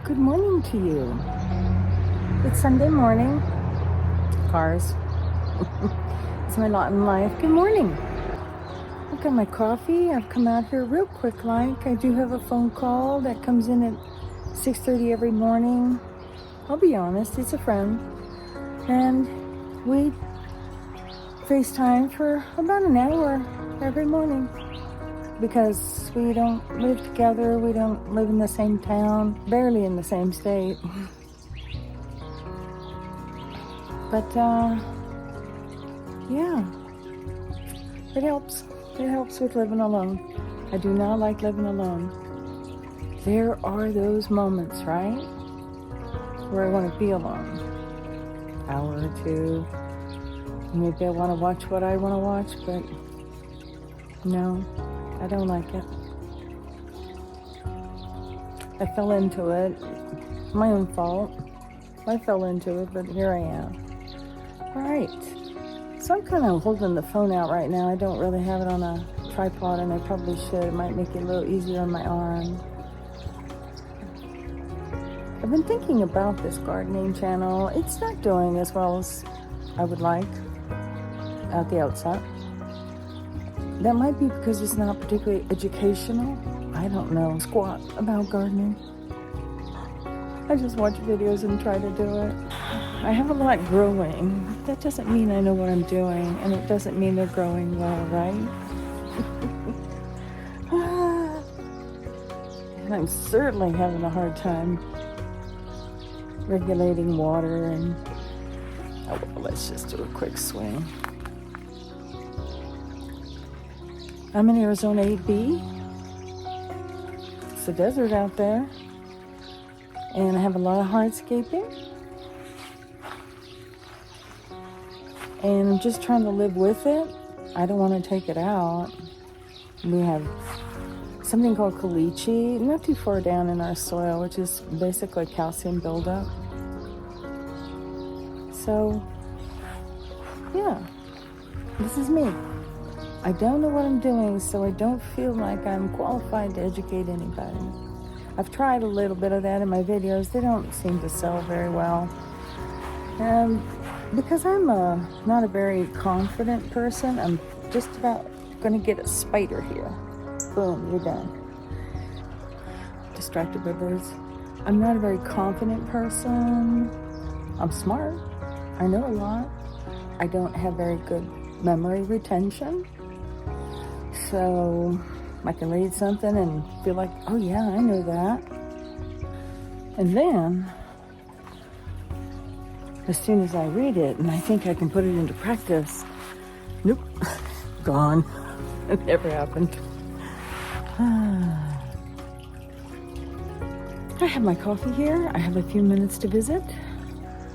Good morning to you. It's Sunday morning. Cars. It's my lot in life. Good morning. I've got my coffee. I've come out here real quick like. I do have a phone call that comes in at 6:30 every morning. I'll be honest, it's a friend. And we FaceTime for about an hour every morning. Because we don't live together, we don't live in the same town, barely in the same state. But, yeah, it helps. It helps with living alone. I do not like living alone. There are those moments, right, where I want to be alone. Hour or two. Maybe I want to watch what I want to watch, but no. I don't like it. I fell into it. My own fault. I fell into it, but here I am. All right. So I'm kind of holding the phone out right now. I don't really have it on a tripod, and I probably should. It might make it a little easier on my arm. I've been thinking about this gardening channel. It's not doing as well as I would like at the outset. That might be because it's not particularly educational. I don't know squat about gardening. I just watch videos and try to do it. I have a lot growing. That doesn't mean I know what I'm doing, and it doesn't mean they're growing well, right? And I'm certainly having a hard time regulating water and, oh, well, let's just do a quick swing. I'm in Arizona 8B. It's a desert out there. And I have a lot of hardscaping. And I'm just trying to live with it. I don't want to take it out. We have something called caliche, not too far down in our soil, which is basically calcium buildup. So, yeah, this is me. I don't know what I'm doing, so I don't feel like I'm qualified to educate anybody. I've tried a little bit of that in my videos. They don't seem to sell very well. Because I'm not a very confident person, I'm just about going to get a spider here. Boom, you're done. Distracted by birds. I'm not a very confident person. I'm smart. I know a lot. I don't have very good memory retention. So I can read something and feel like, oh yeah, I know that. And then, as soon as I read it and I think I can put it into practice, nope, gone. It never happened. I have my coffee here. I have a few minutes to visit.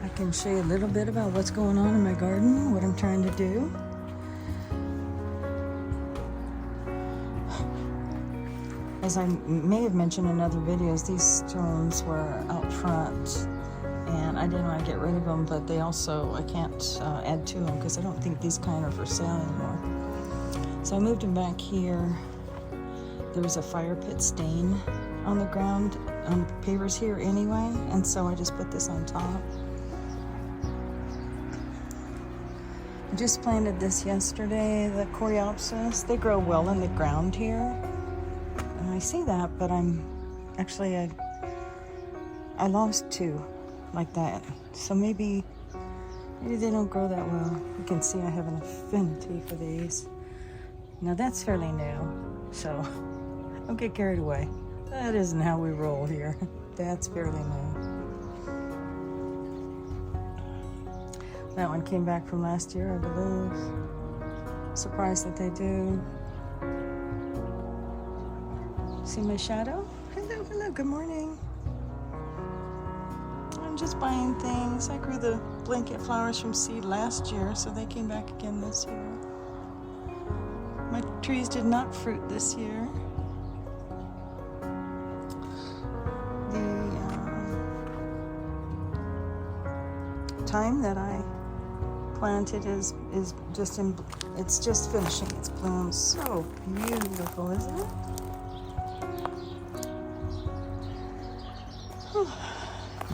I can show you a little bit about what's going on in my garden, what I'm trying to do. As I may have mentioned in other videos, these stones were out front and I didn't want to get rid of them, but they also, I can't add to them because I don't think these kind are for sale anymore. So I moved them back here. There was a fire pit stain on the ground, on pavers here anyway, and so I just put this on top. I just planted this yesterday, the coreopsis. They grow well in the ground here. I see that, but I lost two like that. So maybe they don't grow that well. You can see I have an affinity for these. Now that's fairly new, so don't get carried away. That isn't how we roll here. That's fairly new. That one came back from last year, I believe. Surprised that they do. See my shadow? Hello, hello, good morning. I'm just buying things. I grew the blanket flowers from seed last year, so they came back again this year. My trees did not fruit this year. The time that I planted is just it's just finishing its bloom. So beautiful, isn't it?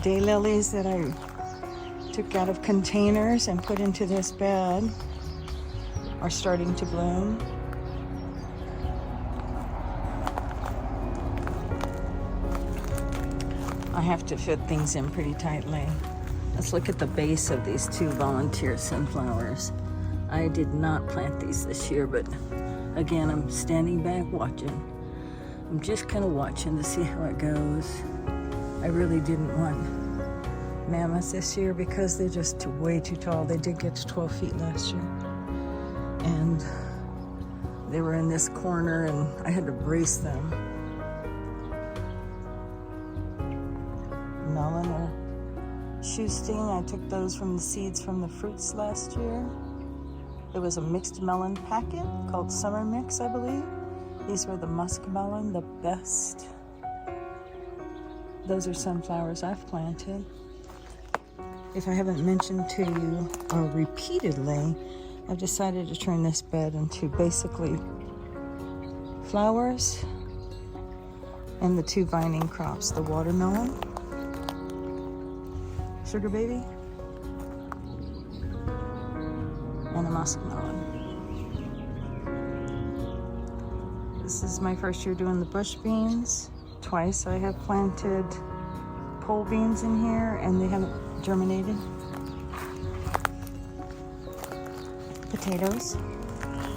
Daylilies that I took out of containers and put into this bed are starting to bloom. I have to fit things in pretty tightly. Let's look at the base of these two volunteer sunflowers. I did not plant these this year, but again, I'm standing back watching. I'm just kind of watching to see how it goes. I really didn't want mammoths this year because they're just way too tall. They did get to 12 feet last year. And they were in this corner and I had to brace them. Melon or shoe sting, I took those from the seeds from the fruits last year. There was a mixed melon packet called Summer Mix, I believe. These were the muskmelon, the best. Those are sunflowers I've planted. If I haven't mentioned to you repeatedly, I've decided to turn this bed into basically flowers and the two vining crops, the watermelon, sugar baby, and a muskmelon. This is my first year doing the bush beans. Twice I have planted pole beans in here and they haven't germinated. Potatoes.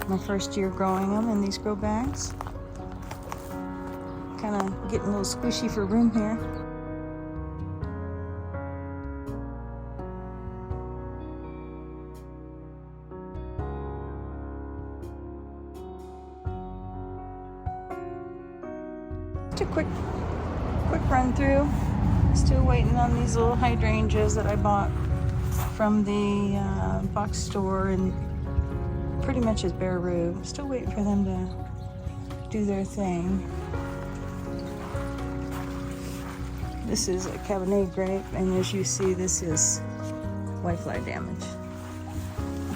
My first year growing them in these grow bags. Kind of getting a little squishy for room here. Just a quick run through. Still waiting on these little hydrangeas that I bought from the box store and pretty much is bare root. Still waiting for them to do their thing. This is a Cabernet grape, and as you see, this is whitefly damage.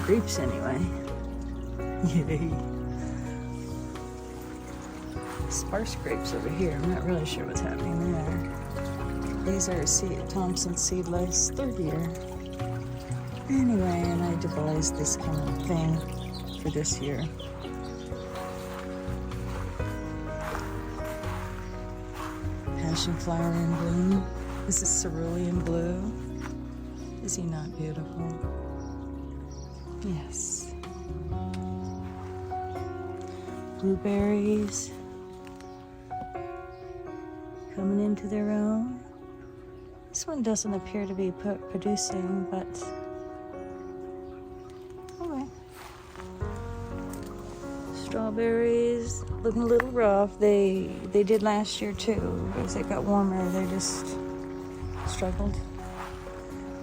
Grapes anyway. Yay. Sparse grapes over here. I'm not really sure what's happening there. These are Thompson seedless, 3rd year. Anyway, and I devised this kind of thing for this year. Passion flower in bloom. This is cerulean blue. Is he not beautiful? Yes. Blueberries coming into their own. This one doesn't appear to be producing, but okay. Strawberries looking a little rough. They did last year too. As it got warmer, they just struggled.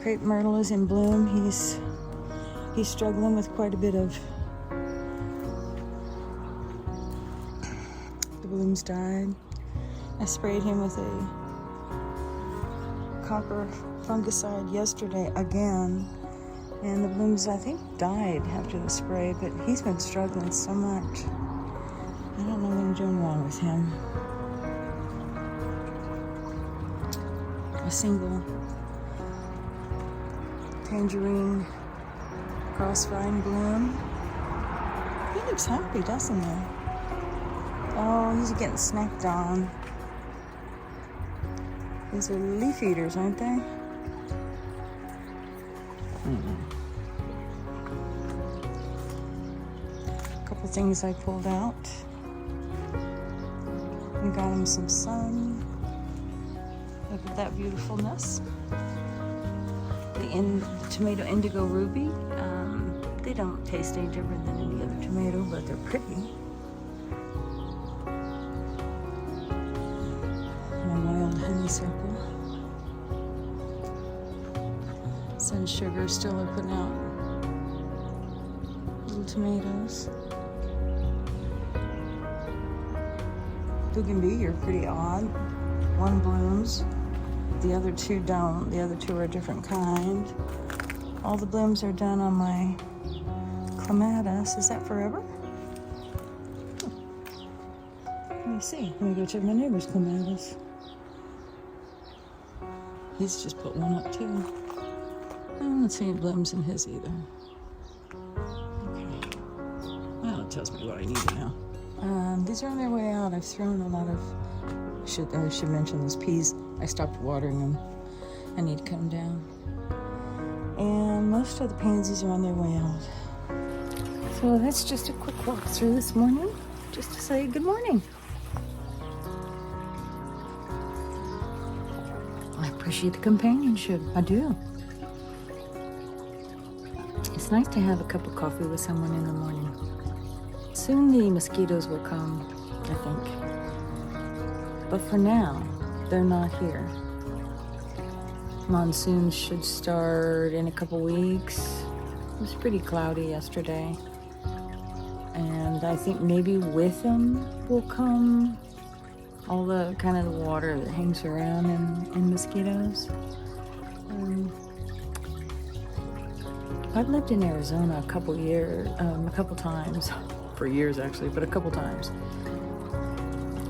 Crepe myrtle is in bloom. He's struggling with quite a bit of. The blooms died. I sprayed him with a copper fungicide yesterday again, and the blooms I think died after the spray, but he's been struggling so much. I don't know what I'm doing wrong with him. A single tangerine crossvine bloom. He looks happy, doesn't he? Oh, he's getting snapped on. These are leaf eaters, aren't they? A couple things I pulled out. We got him some sun. Look at that beautifulness. The tomato indigo ruby. They don't taste any different than any other tomato, but they're pretty. Honeysuckle. Sun sugar still are putting out little tomatoes. Bougainvillea are pretty odd. One blooms, the other two don't. The other two are a different kind. All the blooms are done on my clematis. Is that forever? Let me see. Let me go check my neighbor's clematis. He's just put one up too. I'm not seeing blooms in his either. Okay. Well, it tells me what I need to know. These are on their way out. I've thrown a lot of, I should mention those peas. I stopped watering them. I need to cut them down. And most of the pansies are on their way out. So that's just a quick walk through this morning, just to say good morning. I appreciate the companionship. I do. It's nice to have a cup of coffee with someone in the morning. Soon the mosquitoes will come, I think. But for now, they're not here. Monsoons should start in a couple weeks. It was pretty cloudy yesterday. And I think maybe with them will come all the kind of the water that hangs around in mosquitoes. I've lived in Arizona a couple times, for years actually, but a couple times.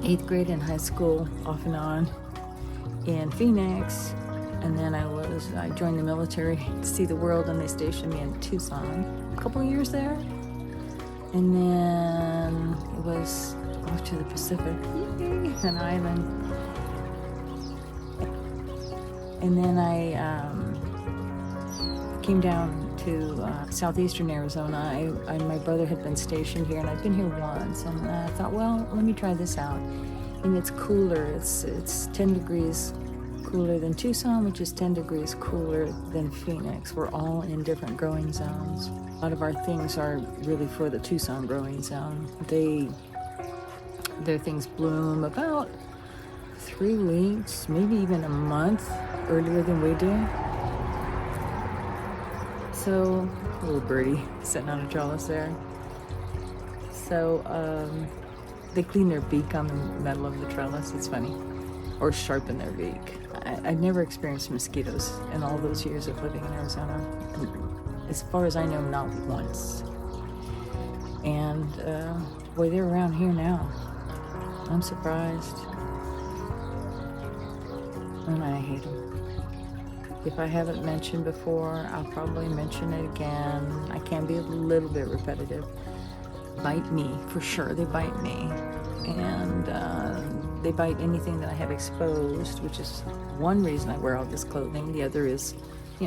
8th grade in high school, off and on, in Phoenix, and then I joined the military to see the world, and they stationed me in Tucson. A couple years there, and then it was off to the Pacific, yay, an island. And then I came down to southeastern Arizona. My brother had been stationed here, and I'd been here once, and I thought, well, let me try this out. And it's cooler. It's 10 degrees cooler than Tucson, which is 10 degrees cooler than Phoenix. We're all in different growing zones. A lot of our things are really for the Tucson growing zone. Their things bloom about 3 weeks, maybe even a month earlier than we do. So, a little birdie sitting on a trellis there. So, they clean their beak on the metal of the trellis. It's funny. Or sharpen their beak. I've never experienced mosquitoes in all those years of living in Arizona. As far as I know, not once. And, boy, they're around here now. I'm surprised. And I hate them. If I haven't mentioned before, I'll probably mention it again. I can be a little bit repetitive. Bite me, for sure, they bite me. And they bite anything that I have exposed, which is one reason I wear all this clothing. The other is,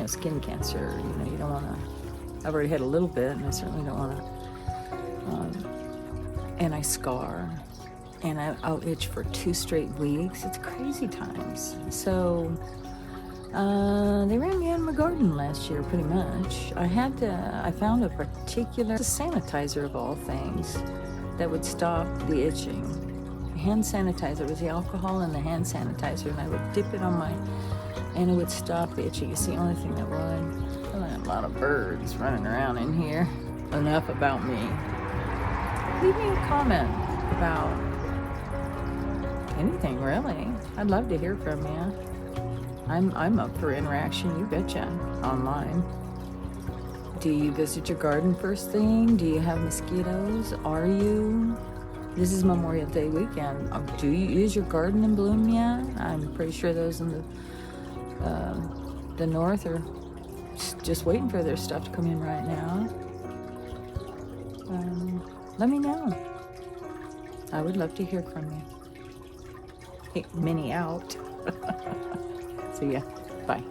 skin cancer. You don't want to, I've already had a little bit, and I certainly don't want to. And I scar, and I'll itch for 2 straight weeks. It's crazy times. So they ran me out of my garden last year, pretty much. I found a particular sanitizer of all things that would stop the itching. Hand sanitizer. It was the alcohol and the hand sanitizer, and I would dip it on and it would stop the itching. It's the only thing that would. Well, a lot of birds running around in here. Enough about me. Leave me a comment about anything, really. I'd love to hear from you. I'm up for interaction, you betcha, online. Do you visit your garden first thing? Do you have mosquitoes? Are you? This is Memorial Day weekend. Is your garden in bloom yet? I'm pretty sure those in the north are just waiting for their stuff to come in right now. Let me know. I would love to hear from you. Hey, Minnie out. See ya. Bye.